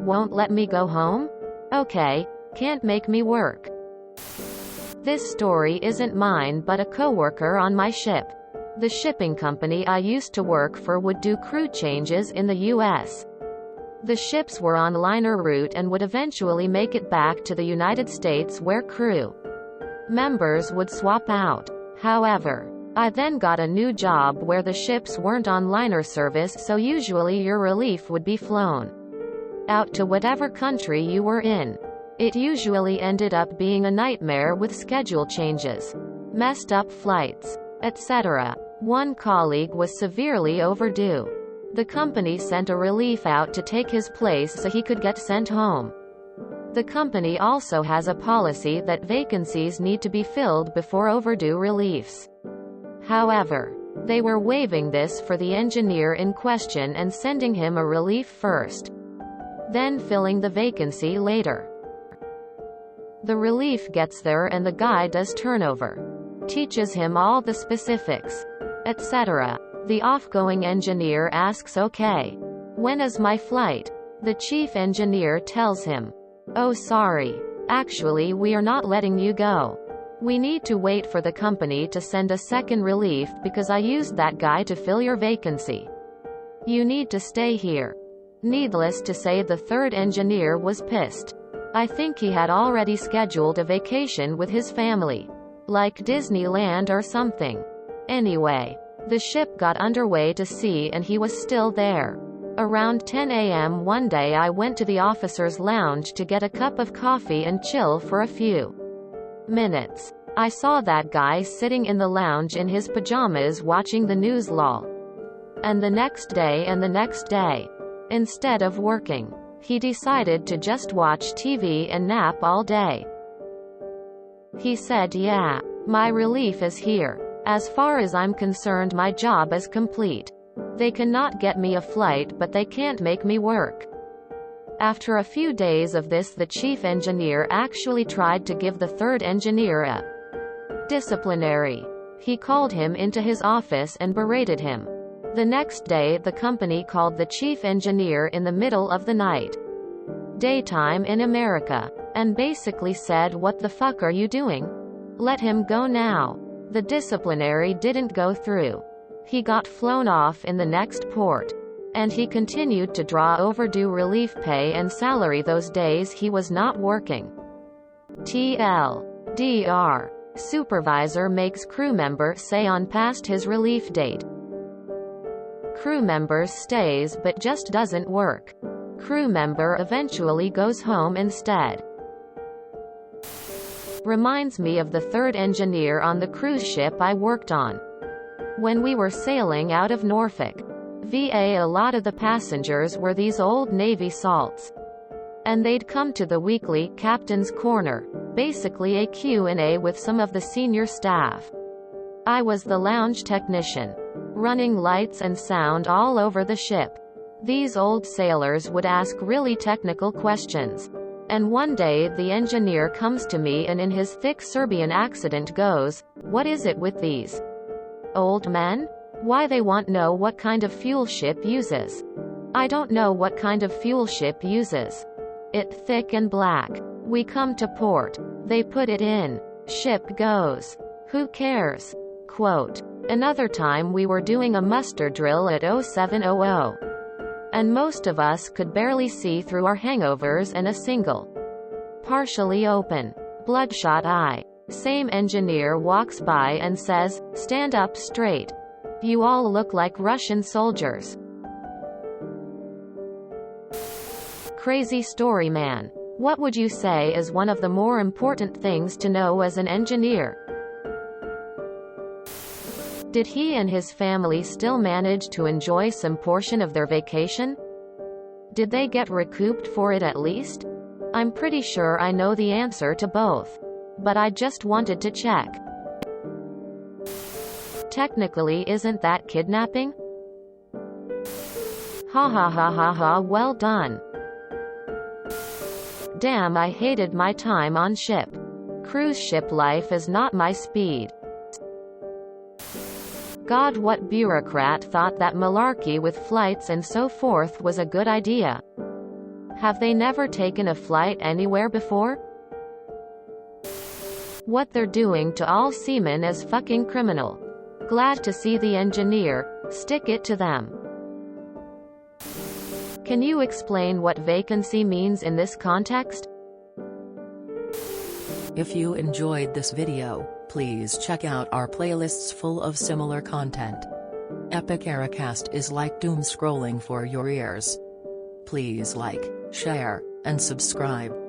won't let me go home? Okay, can't make me work. This story isn't mine but a coworker on my ship. The shipping company I used to work for would do crew changes in the U.S. The ships were on liner route and would eventually make it back to the United States where crew members would swap out. However, I then got a new job where the ships weren't on liner service, so usually your relief would be flown out to whatever country you were in. It usually ended up being a nightmare with schedule changes, messed up flights, etc. One colleague was severely overdue. The company sent a relief out to take his place so he could get sent home. The company also has a policy that vacancies need to be filled before overdue reliefs. However, they were waiving this for the engineer in question and sending him a relief first, then filling the vacancy later. The relief gets there and the guy does turnover, teaches him all the specifics, etc. The outgoing engineer asks, "Okay, when is my flight?" The chief engineer tells him, "Oh, sorry. Actually, we are not letting you go. We need to wait for the company to send a second relief because I used that guy to fill your vacancy. You need to stay here." Needless to say, the third engineer was pissed. I think he had already scheduled a vacation with his family, like Disneyland or something. Anyway, the ship got underway to sea and he was still there. Around 10 a.m. one day I went to the officer's lounge to get a cup of coffee and chill for a few minutes. I saw that guy sitting in the lounge in his pajamas watching the news lol. And the next day and the next day, instead of working, he decided to just watch TV and nap all day. He said, "Yeah, my relief is here. As far as I'm concerned, my job is complete. They cannot get me a flight, but they can't make me work." After a few days of this, the chief engineer actually tried to give the third engineer a disciplinary. He called him into his office and berated him. The next day, the company called the chief engineer in the middle of the night, daytime in America, and basically said, "What the fuck are you doing? Let him go now." The disciplinary didn't go through. He got flown off in the next port, and he continued to draw overdue relief pay and salary those days he was not working. TLDR. Supervisor makes crew member say on past his relief date. Crew member stays but just doesn't work. Crew member eventually goes home instead. Reminds me of the third engineer on the cruise ship I worked on. When we were sailing out of Norfolk, VA, a lot of the passengers were these old Navy salts. And they'd come to the weekly Captain's Corner, basically a Q&A with some of the senior staff. I was the lounge technician, running lights and sound all over the ship. These old sailors would ask really technical questions. And one day the engineer comes to me and in his thick Serbian accent goes, "What is it with these old men? Why they want know what kind of fuel ship uses?" "I don't know what kind of fuel ship uses. It thick and black. We come to port. They put it in. Ship goes. Who cares?" Quote. Another time we were doing a muster drill at 0700. And most of us could barely see through our hangovers and a single, partially open, bloodshot eye. Same engineer walks by and says, "Stand up straight. You all look like Russian soldiers." Crazy story, man. What would you say is one of the more important things to know as an engineer? Did he and his family still manage to enjoy some portion of their vacation? Did they get recouped for it at least? I'm pretty sure I know the answer to both. But I just wanted to check. Technically, isn't that kidnapping? Ha ha ha ha ha, well done. Damn, I hated my time on ship. Cruise ship life is not my speed. God, what bureaucrat thought that malarkey with flights and so forth was a good idea? Have they never taken a flight anywhere before? What they're doing to all seamen is fucking criminal. Glad to see the engineer. Stick it to them. Can you explain what vacancy means in this context? If you enjoyed this video, please check out our playlists full of similar content. Epic Ericast is like doom scrolling for your ears. Please like, share, and subscribe.